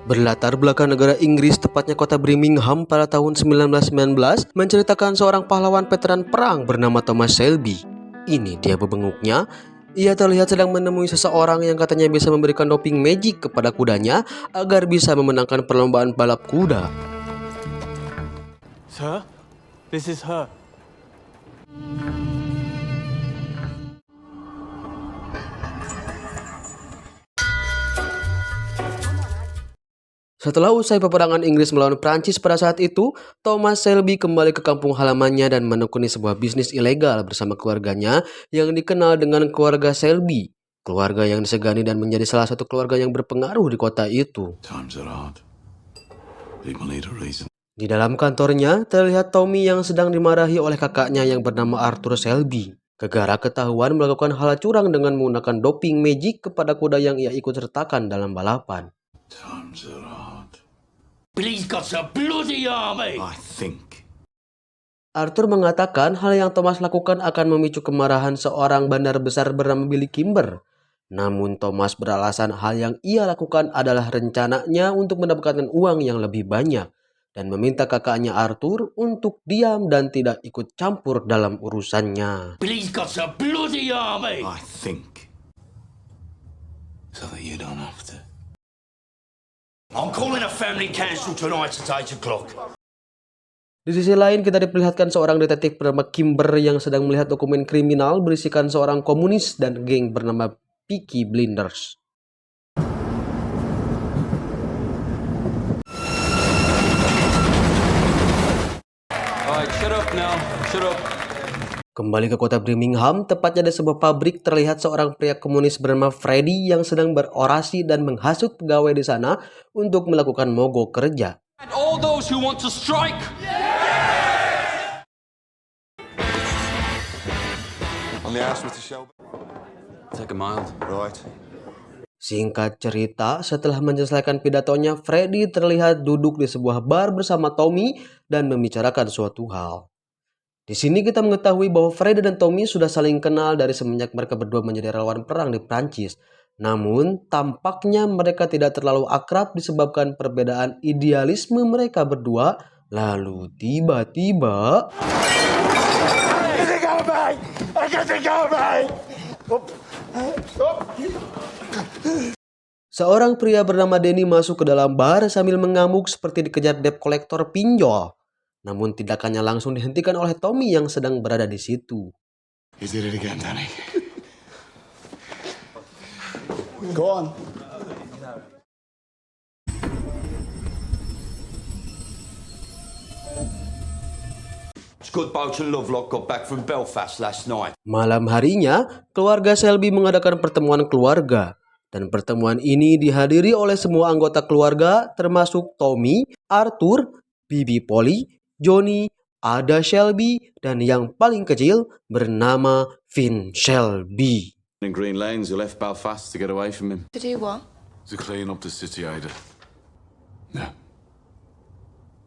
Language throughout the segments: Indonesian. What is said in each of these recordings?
Berlatar belakang negara Inggris, tepatnya kota Birmingham pada tahun 1919, menceritakan seorang pahlawan veteran perang bernama Thomas Shelby. Ini dia bebenguknya. Ia terlihat sedang menemui seseorang yang katanya bisa memberikan doping magic kepada kudanya agar bisa memenangkan perlombaan balap kuda. Sir, this is her. Setelah usai peperangan Inggris melawan Prancis pada saat itu, Thomas Shelby kembali ke kampung halamannya dan menekuni sebuah bisnis ilegal bersama keluarganya yang dikenal dengan keluarga Shelby. Keluarga yang disegani dan menjadi salah satu keluarga yang berpengaruh di kota itu. Di dalam kantornya, terlihat Tommy yang sedang dimarahi oleh kakaknya yang bernama Arthur Shelby. Gegara ketahuan melakukan hal curang dengan menggunakan doping magic kepada kuda yang ia ikut sertakan dalam balapan. Arthur mengatakan hal yang Thomas lakukan akan memicu kemarahan seorang bandar besar bernama Billy Kimber. Namun Thomas beralasan hal yang ia lakukan adalah rencananya untuk mendapatkan uang yang lebih banyak dan meminta kakaknya Arthur untuk diam dan tidak ikut campur dalam urusannya. I'm calling a family council tonight at 8 o'clock. Di sisi lain kita diperlihatkan seorang detektif bernama Kimber yang sedang melihat dokumen kriminal berisikan seorang komunis dan geng bernama Peaky Blinders. Alright, shut up now. Shut up. Kembali ke kota Birmingham, tepatnya di sebuah pabrik, terlihat seorang pria komunis bernama Freddy yang sedang berorasi dan menghasut pegawai di sana untuk melakukan mogok kerja. And all those who want to strike. On the house, Mr. Shelby. Take a mild. Right. Singkat cerita, setelah menyelesaikan pidatonya, Freddy terlihat duduk di sebuah bar bersama Tommy dan membicarakan suatu hal. Di sini kita mengetahui bahwa Freddy dan Tommy sudah saling kenal dari semenjak mereka berdua menjadi relawan perang di Prancis. Namun, tampaknya mereka tidak terlalu akrab disebabkan perbedaan idealisme mereka berdua. Lalu tiba-tiba... seorang pria bernama Denny masuk ke dalam bar sambil mengamuk seperti dikejar debt collector pinjol. Namun tindakannya langsung dihentikan oleh Tommy yang sedang berada di situ. You did it again, Danny. Go on. Scott Boat and Lovelock got back from Belfast last night. Malam harinya, keluarga Shelby mengadakan pertemuan keluarga. Dan pertemuan ini dihadiri oleh semua anggota keluarga termasuk Tommy, Arthur, Bibi Polly, Johnny, Ada Shelby, dan yang paling kecil bernama Finn Shelby. In Green Lanes, you left Belfast to get away from him. To do what? To clean up the city, Ada. No.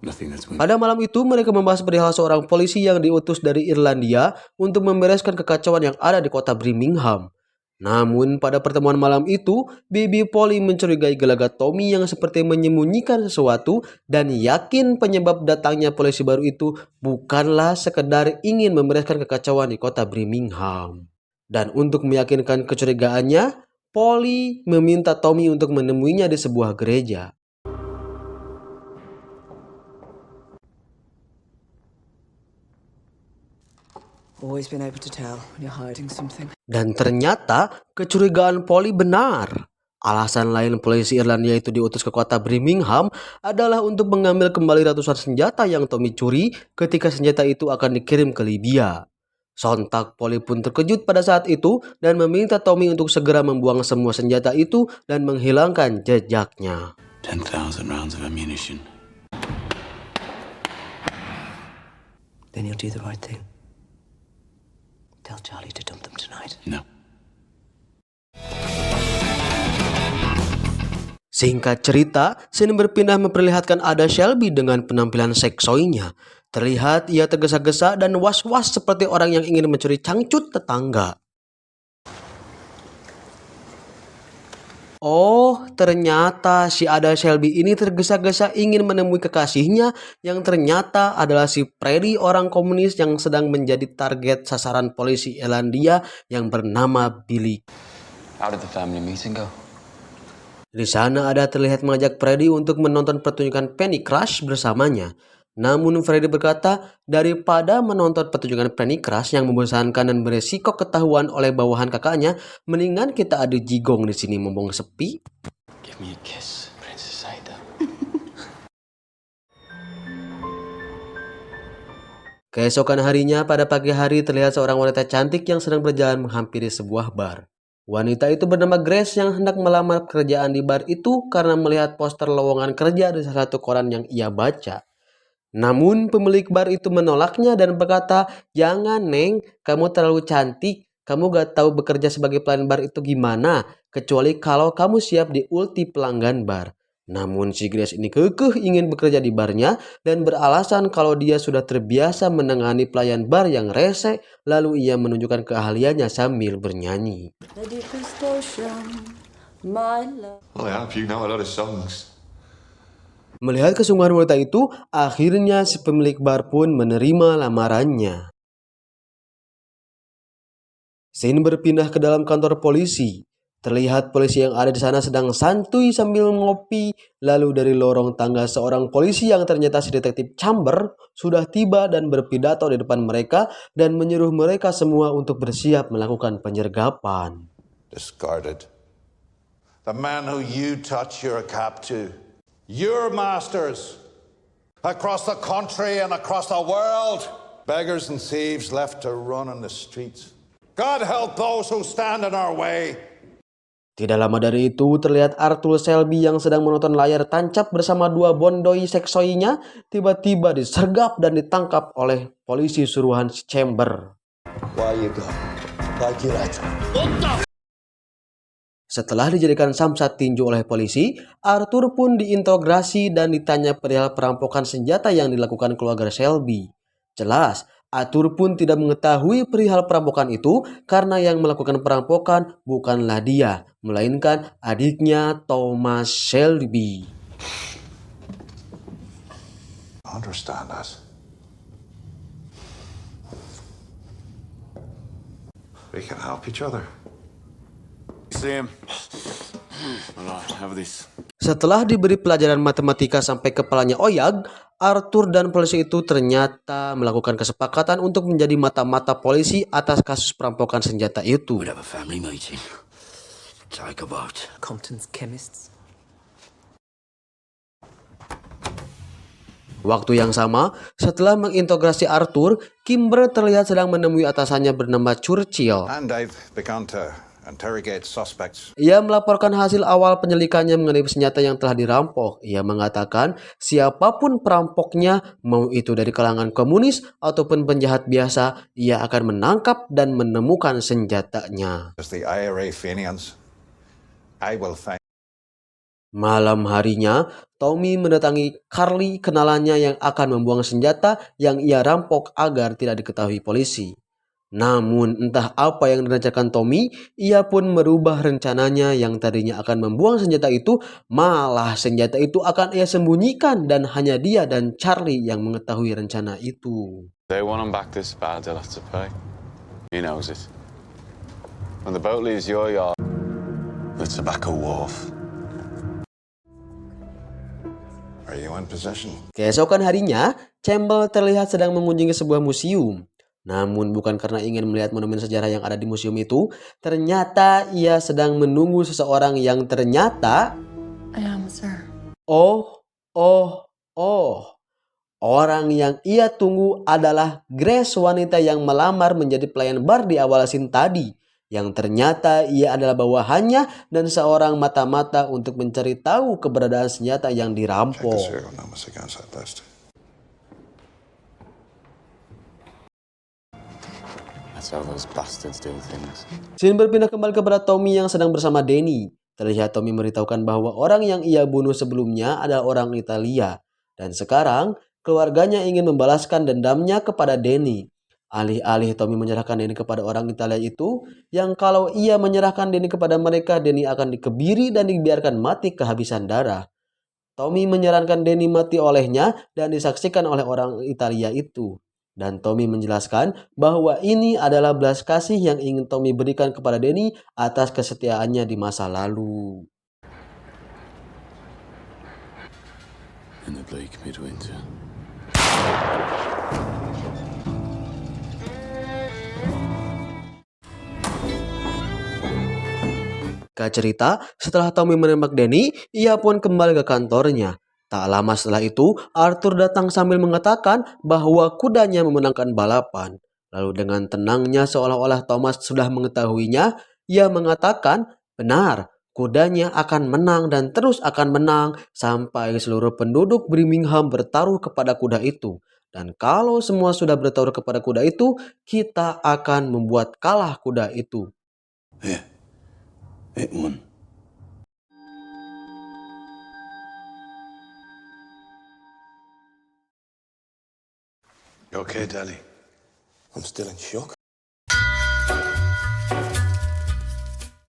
Nothing that's... Pada malam itu mereka membahas perihal seorang polisi yang diutus dari Irlandia untuk membereskan kekacauan yang ada di kota Birmingham. Namun pada pertemuan malam itu, Bibi Polly mencurigai gelagat Tommy yang seperti menyembunyikan sesuatu dan yakin penyebab datangnya polisi baru itu bukanlah sekedar ingin membereskan kekacauan di kota Birmingham. Dan untuk meyakinkan kecurigaannya, Polly meminta Tommy untuk menemuinya di sebuah gereja. Always been able to tell when you're hiding something. Dan ternyata kecurigaan Polly benar. Alasan lain polisi Irlandia itu diutus ke kota Birmingham adalah untuk mengambil kembali ratusan senjata yang Tommy curi ketika senjata itu akan dikirim ke Libya. Sontak Polly pun terkejut pada saat itu dan meminta Tommy untuk segera membuang semua senjata itu dan menghilangkan jejaknya. 10,000 rounds of ammunition. Then you'll do the right thing. Tell Charlie to dump them tonight. No. Singkat cerita, scene berpindah memperlihatkan Ada Shelby dengan penampilan seksoinya. Terlihat ia tergesa-gesa dan was-was seperti orang yang ingin mencuri cangcut tetangga. Oh, ternyata si Ada Shelby ini tergesa-gesa ingin menemui kekasihnya yang ternyata adalah si Freddy, orang komunis yang sedang menjadi target sasaran polisi Irlandia yang bernama Billy. How did the family meeting go? Di sana Ada terlihat mengajak Freddy untuk menonton pertunjukan Penny Crush bersamanya. Namun Freddy berkata, daripada menonton pertunjukan Penny Crush yang membosankan dan beresiko ketahuan oleh bawahan kakaknya, mendingan kita adu jigong di sini mumpung sepi. Give me a kiss, Princess Aida. Keesokan harinya pada pagi hari terlihat seorang wanita cantik yang sedang berjalan menghampiri sebuah bar. Wanita itu bernama Grace yang hendak melamar pekerjaan di bar itu karena melihat poster lowongan kerja di salah satu koran yang ia baca. Namun pemilik bar itu menolaknya dan berkata, "Jangan Neng, kamu terlalu cantik. Kamu gak tahu bekerja sebagai pelayan bar itu gimana, kecuali kalau kamu siap di ulti pelanggan bar." Namun si Grace ini kekeh ingin bekerja di barnya dan beralasan kalau dia sudah terbiasa menangani pelayan bar yang rese, lalu ia menunjukkan keahliannya sambil bernyanyi. The deepest ocean, my love. Well, I hope you know a lot of songs. Melihat kesungguhan wanita itu, akhirnya si pemilik bar pun menerima lamarannya. Scene berpindah ke dalam kantor polisi. Terlihat polisi yang ada di sana sedang santuy sambil ngopi. Lalu dari lorong tangga seorang polisi yang ternyata si detektif Chamber sudah tiba dan berpidato di depan mereka dan menyuruh mereka semua untuk bersiap melakukan penyergapan. Discarded. The man who you touch your cap to. Your masters. Across the country and across the world. Beggars and thieves left to run on the streets. God help those who stand in our way. Tidak lama dari itu terlihat Arthur Shelby yang sedang menonton layar tancap bersama dua bondoi seksoinya tiba-tiba disergap dan ditangkap oleh polisi suruhan si Chamber. Where you go? Like you later. Setelah dijadikan samsat tinju oleh polisi, Arthur pun diinterogasi dan ditanya perihal perampokan senjata yang dilakukan keluarga Shelby. Jelas, Arthur pun tidak mengetahui perihal perampokan itu karena yang melakukan perampokan bukanlah dia, melainkan adiknya Thomas Shelby. Understand us. We can help each other. See him. Have this. Setelah diberi pelajaran matematika sampai kepalanya oyag, Arthur dan polisi itu ternyata melakukan kesepakatan untuk menjadi mata-mata polisi atas kasus perampokan senjata itu. We'd have a family meeting. Talk about Compton's chemists. Waktu yang sama, setelah mengintegrasi Arthur, Kimber terlihat sedang menemui atasannya bernama Churchill. And I've begun to interrogate suspects. Ia melaporkan hasil awal penyelidikannya mengenai senjata yang telah dirampok. Ia mengatakan siapapun perampoknya, mau itu dari kalangan komunis ataupun penjahat biasa, ia akan menangkap dan menemukan senjatanya. As the IRA Fenians, I will find. Malam harinya, Tommy mendatangi Carly, kenalannya yang akan membuang senjata yang ia rampok agar tidak diketahui polisi. Namun entah apa yang direncanakan Tommy, ia pun merubah rencananya yang tadinya akan membuang senjata itu, malah senjata itu akan ia sembunyikan dan hanya dia dan Charlie yang mengetahui rencana itu. They want him back this bad, they'll have to pay. He knows it. When the boat leaves your yard, the tobacco wharf. Are you in possession? Keesokan harinya, Campbell terlihat sedang mengunjungi sebuah museum. Namun bukan karena ingin melihat monumen sejarah yang ada di museum itu, ternyata ia sedang menunggu seseorang yang ternyata... I am, sir. Orang yang ia tunggu adalah Grace, wanita yang melamar menjadi pelayan bar di awal scene tadi. Yang ternyata ia adalah bawahannya dan seorang mata-mata untuk mencari tahu keberadaan senjata yang Check the dirampok. serial numbers against that list. That's how those bastards do things. Scene berpindah kembali kepada Tommy yang sedang bersama Danny. Terlihat Tommy memberitahukan bahwa orang yang ia bunuh sebelumnya adalah orang Italia. Dan sekarang keluarganya ingin membalaskan dendamnya kepada Danny. Alih-alih Tommy menyerahkan Danny kepada orang Italia itu, yang kalau ia menyerahkan Danny kepada mereka, Danny akan dikebiri dan dibiarkan mati kehabisan darah. Tommy menyarankan Danny mati olehnya dan disaksikan oleh orang Italia itu. Dan Tommy menjelaskan bahwa ini adalah belas kasih yang ingin Tommy berikan kepada Danny atas kesetiaannya di masa lalu. In the bleak midwinter. Singkat cerita, setelah Tommy menembak Danny, ia pun kembali ke kantornya. Tak lama setelah itu, Arthur datang sambil mengatakan bahwa kudanya memenangkan balapan. Lalu dengan tenangnya seolah-olah Thomas sudah mengetahuinya, ia mengatakan, benar, kudanya akan menang dan terus akan menang sampai seluruh penduduk Birmingham bertaruh kepada kuda itu. Dan kalau semua sudah bertaruh kepada kuda itu, kita akan membuat kalah kuda itu. Yeah, it won. You okay, Daddy? I'm still in shock.